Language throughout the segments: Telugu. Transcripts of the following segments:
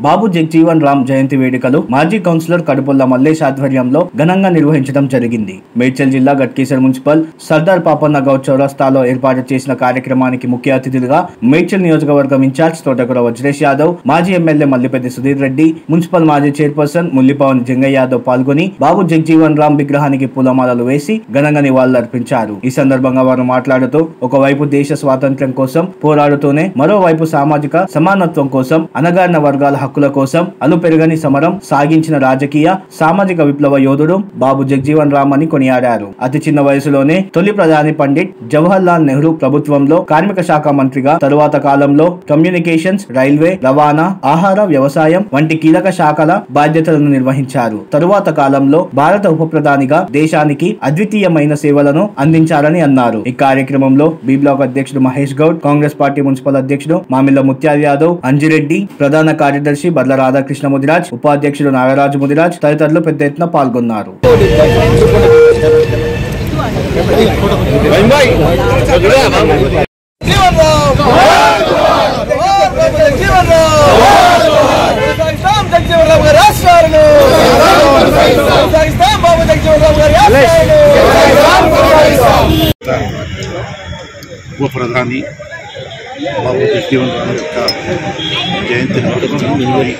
బాబు జగ్జీవన్ రామ్ జయంతి వేడుకలు మాజీ కౌన్సిలర్ కడుపుల్ల మల్లేష్ ఆధ్వర్యంలో ఘనంగా నిర్వహించడం జరిగింది. మేడ్చల్ జిల్లా గట్కేసర్ మున్సిపల్ సర్దార్ పాపన్న గౌడ్ చౌరస్తాలో ఏర్పాటు చేసిన కార్యక్రమానికి ముఖ్య అతిథులుగా మేడ్చల్ నియోజకవర్గం ఇన్ఛార్జ్ తోటకూర వజ్రేష్ యాదవ్, మాజీ ఎమ్మెల్యే మల్లిపెద్ది సుధీర్ రెడ్డి, మున్సిపల్ మాజీ చైర్పర్సన్ ముల్లిపవన్ జంగయ్య యాదవ్ పాల్గొని బాబు జగ్జీవన్ రామ్ విగ్రహానికి పూలమాలలు వేసి ఘనంగా నివాళులర్పించారు. ఈ సందర్భంగా వారు మాట్లాడుతూ ఒకవైపు దేశ స్వాతంత్ర్యం కోసం పోరాడుతూనే మరోవైపు సామాజిక సమానత్వం కోసం, అనగారిన వర్గాల హక్కుల కోసం అలుపెరగని సమరం సాగించిన రాజకీయ సామాజిక విప్లవ యోధుడు బాబు జగ్జీవన్ రామ్ అని కొనియాడారు. అతి చిన్న వయసులోనే తొలి ప్రధాని పండిట్ జవహర్ లాల్ నెహ్రూ ప్రభుత్వంలో కార్మిక శాఖ మంత్రిగా, తరువాత కాలంలో కమ్యూనికేషన్స్, రైల్వే, రవాణా, ఆహార, వ్యవసాయం వంటి కీలక శాఖల బాధ్యతలను నిర్వహించారు. తరువాత కాలంలో భారత ఉప ప్రధానిగా దేశానికి అద్వితీయమైన సేవలను అందించారని అన్నారు. ఈ కార్యక్రమంలో బి బ్లాక్ అధ్యక్షుడు మహేష్ గౌడ్, కాంగ్రెస్ పార్టీ మున్సిపల్ అధ్యక్షుడు మామిళ్ళ ముత్యాల యాదవ్, అంజిరెడ్డి, ప్రధాన కార్యదర్శి బర్ల రాధాకృష్ణ ముదిరాజ్, ఉపాధ్యక్షుడు నాగరాజు ముదిరాజ్ తదితరులు పెద్ద ఎత్తున పాల్గొన్నారు. ఉప ప్రధాని బాబు జగ్జీవన్ రామ్ యొక్క జయంతి 107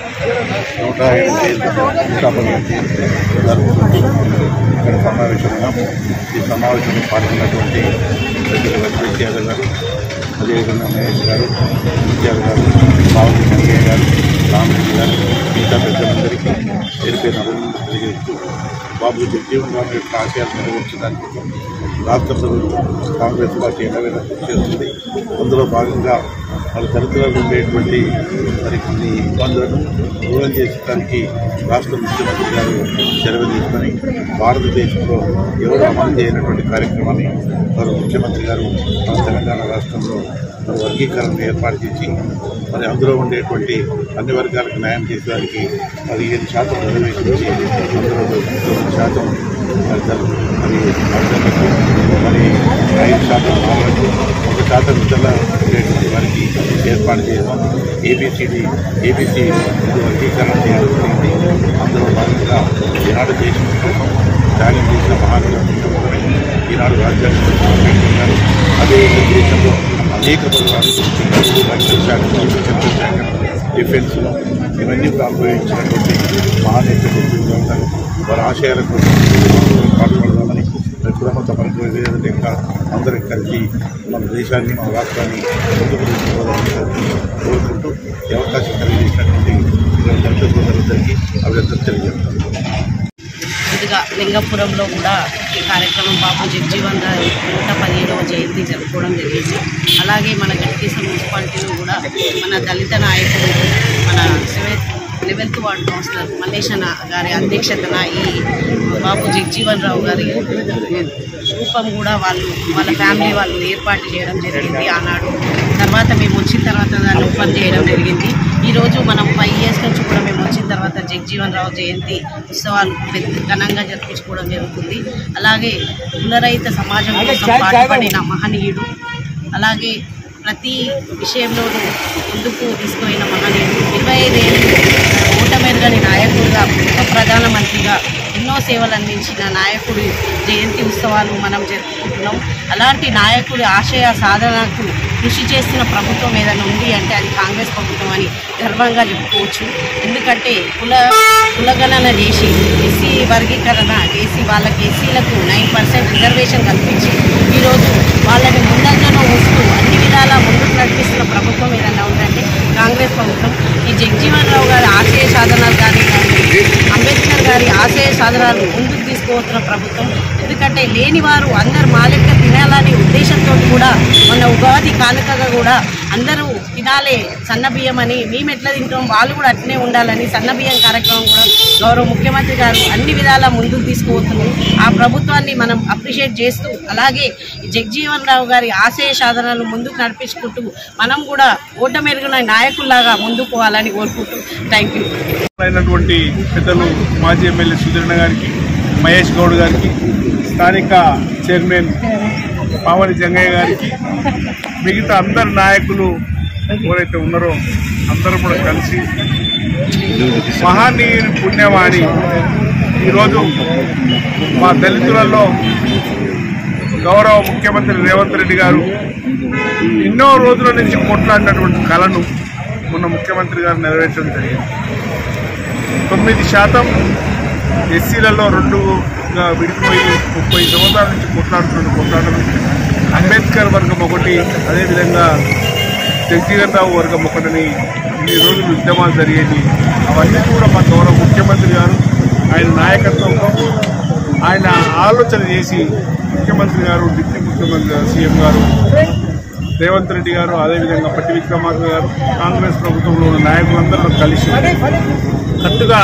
జరుపుకుంటూ ఇక్కడ సమావేశంగా ఈ సమావేశంలో పాల్గొన్నటువంటి వజ్రేష్ యాదవ్ గారు, అదేవిధంగా మహేష్ గారు, ముత్యాల గారు, బాబు జంగయ్య గారు, రామరెడ్డి గారు, మిగతా పెద్దలందరికీ పేరుపైన అభినందనలు తెలియజేస్తూ బాబు జగ్జీవన్ రామ్ యొక్క ఆశయాలు నెరవేర్చడానికి రాష్ట్ర ప్రభుత్వం కాంగ్రెస్ పార్టీ ఎన్నైనా కృషి చేస్తుంది. అందులో భాగంగా మన దళితులలో ఉండేటువంటి మరి కొన్ని ఇబ్బందులను దూరం చేసడానికి రాష్ట్ర ముఖ్యమంత్రి గారు చొరవ తీసుకొని భారతదేశంలో ఎవరు అమలు చేయనటువంటి కార్యక్రమాన్ని వారు ముఖ్యమంత్రి గారు మన తెలంగాణ రాష్ట్రంలో వర్గీకరణ ఏర్పాటు చేసి మరి అందులో ఉండేటువంటి అన్ని వర్గాలకు న్యాయం చేసేదానికి 15% రిజర్వేషన్ ఇచ్చి అందులో 9% మరి మహిళలకు మరి 5% మహిళలకు 1% ఇతరుల ఉండేటువంటి వారికి ఏర్పాటు చేయడం, ఏబీసీ వర్గీకరణ చేయడం జరిగింది. అందులో భాగంగా ఈనాడు దేశం కోసం త్యాగం చేసిన మహాత్ములు ఈనాడు రాజ్యాంగంలో ప్రవేశించారు. అదేవిధంగా దేశంలో అనేక పదవులు రక్షణ శాఖ, సెంట్రల్ శాఖ, డిఫెన్స్లో ఇవన్నీ అనుభవించినటువంటి మహానేతలు ఉంటారు. వారి ఆశయాలకు పాటుపడదామని కుటుంబంతో మనకు లేదంటే ఇంకా అందరం కలిసి మన దేశాన్ని, మన రాష్ట్రాన్ని ముందుకు తీసుకోవాలని కోరుకుంటూ ఈ అవకాశం కలిగించినటువంటి దళిత సోదరులందరికీ అభినందనలు తెలియజేస్తాను. ముందుగా లింగపురంలో కూడా ఈ కార్యక్రమం బాబు జగ్జీవన్ రామ్ 115వ జయంతి జరుపుకోవడం జరిగింది. అలాగే మన గట్కేసర్ మున్సిపాలిటీలో కూడా మన దళిత నాయకులు, మన 11th వార్డు కౌన్సిలర్ మల్లేష్ గారి అధ్యక్షతన ఈ బాబు జగ్జీవన్ రామ్ గారి రూపం కూడా వాళ్ళ ఫ్యామిలీ వాళ్ళు ఏర్పాటు చేయడం జరిగింది ఆనాడు. తర్వాత మేము వచ్చిన తర్వాత దాన్ని ఓపెన్ చేయడం జరిగింది. ఈరోజు మనం 5 years నుంచి కూడా మేము వచ్చిన తర్వాత జగ్జీవన్ రామ్ జయంతి ఉత్సవాలు ఘనంగా జరిపించుకోవడం జరుగుతుంది. అలాగే కులరహిత సమాజం కోసం పాటుపడిన మహనీయుడు, అలాగే ప్రతి విషయంలోనూ ముందుకు తీసుకుపోయిన మహనీయుడు, 25 ఏళ్ళు ఓటమెరగని నాయకుడిగా, ఉప ప్రధానమంత్రిగా ఎన్నో సేవలు అందించిన నాయకుడి జయంతి ఉత్సవాలు మనం జరుపుకుంటున్నాం. అలాంటి నాయకుడి ఆశయ సాధనకు కృషి చేస్తున్న ప్రభుత్వం ఏదైనా ఉంది అంటే అది కాంగ్రెస్ ప్రభుత్వం అని గర్వంగా చెప్పుకోవచ్చు. ఎందుకంటే కులగణన చేసి ఎస్సీ వర్గీకరణ చేసి వాళ్ళకి ఎస్సీలకు 9% రిజర్వేషన్ కల్పించి ఈరోజు వాళ్ళని ముందంజలో వస్తూ అన్ని విధాలా ముందుకు నడిపిస్తున్న ప్రభుత్వం ఏదైనా ఉందంటే కాంగ్రెస్ ప్రభుత్వం. ఈ జగ్జీవన్ రామ్ గారి ఆశయ సాధనాలు కానీ అంబేద్కర్ గారి ఆశయ సాధనాలు ముందుకు తీసుకుపోతున్న ప్రభుత్వం. ఎందుకంటే లేని వారు అందరు మా లెక్క తినాలని ఉద్దేశంతో కూడా మొన్న ఉగాది కానుకగా కూడా అందరూ తినాలే సన్నబియ్యం అని, మేము ఎట్లా తింటాం వాళ్ళు కూడా అట్లనే ఉండాలని సన్నబియ్యం కార్యక్రమం కూడా గౌరవ ముఖ్యమంత్రి గారు అన్ని విధాలా ముందుకు తీసుకుపోతున్నారు. ఆ ప్రభుత్వాన్ని మనం అప్రిషియేట్ చేస్తూ అలాగే జగ్జీవన్ రామ్ గారి ఆశయ సాధనలు ముందుకు నడిపించుకుంటూ మనం కూడా ఓటమెరుగున నాయకుల్లాగా ముందుకు పోవాలని కోరుకుంటూ థ్యాంక్ యూ. అయినటువంటి పెద్దలు మాజీ ఎమ్మెల్యే సుధీరణ గారికి, మహేష్ గౌడ్ గారికి, స్థానిక చైర్మన్ పావని జంగయ్య గారికి, మిగతా అందరు నాయకులు ఎవరైతే ఉన్నారో అందరూ కూడా కలిసి మహానీయుని పుణ్యవాణి ఈరోజు మా దళితులలో గౌరవ ముఖ్యమంత్రి రేవంత్ రెడ్డి గారు ఎన్నో రోజుల నుంచి కొట్లాడినటువంటి కళను మొన్న ముఖ్యమంత్రి గారు నెరవేర్చడం జరిగింది. 9% ఎస్సీలలో 2గా విడిపోయి 30 సంవత్సరాల నుంచి కొట్లాడడం అంబేద్కర్ వర్గం ఒకటి, అదేవిధంగా జగజీవన్ రావు వర్గం ఒకటిని ఈ రోజులు ఉద్యమాలు జరిగేది. అవన్నీ కూడా మా గౌరవ ముఖ్యమంత్రి గారు ఆయన నాయకత్వంలో ఆయన ఆలోచన చేసి ముఖ్యమంత్రి గారు, డిప్యూటీ ముఖ్యమంత్రి సీఎం గారు రేవంత్ రెడ్డి గారు, అదేవిధంగా పట్టి విక్రమార్క గారు, కాంగ్రెస్ ప్రభుత్వంలో ఉన్న నాయకులందరూ కలిసి కట్టుగా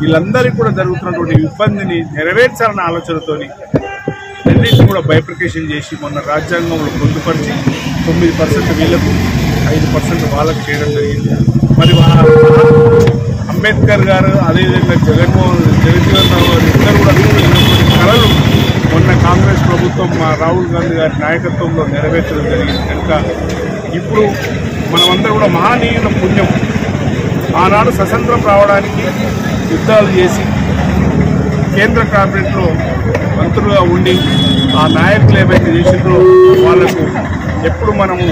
వీళ్ళందరికీ కూడా జరుగుతున్నటువంటి ఇబ్బందిని నెరవేర్చాలన్న ఆలోచనతో రెండింటిని కూడా బైఫర్కేషన్ చేసి మొన్న రాజ్యాంగంలో పొందుపరిచి 9% వీళ్ళకు 5% వాళ్ళకు చేయడం జరిగింది. మరి అంబేద్కర్ గారు, అదేవిధంగా జగజీవన్ రావు గారు ఇద్దరు కూడా కళలు మొన్న కాంగ్రెస్ ప్రభుత్వం మా రాహుల్ గాంధీ గారి నాయకత్వంలో నెరవేర్చడం జరిగింది. కనుక ఇప్పుడు మనమందరం కూడా మహానీయుల పుణ్యం ఆనాడు స్వతంత్రం రావడానికి యుద్ధాలు చేసి కేంద్ర క్యాబినెట్లో మంత్రులుగా ఉండి ఆ నాయకులు ఏవైతే చేసిందో వాళ్లకు ఎప్పుడు మనము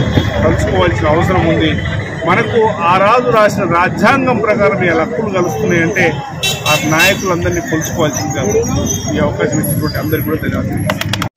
కలుసుకోవాల్సిన అవసరం ఉంది. మనకు ఆ రాజు రాసిన రాజ్యాంగం ప్రకారం ఇలా హక్కులు కలుస్తున్నాయంటే ఆ నాయకులందరినీ కొలుసుకోవాల్సిందిగా ఈ అవకాశం ఇచ్చినటువంటి అందరికీ కూడా ధన్యవాదాలు.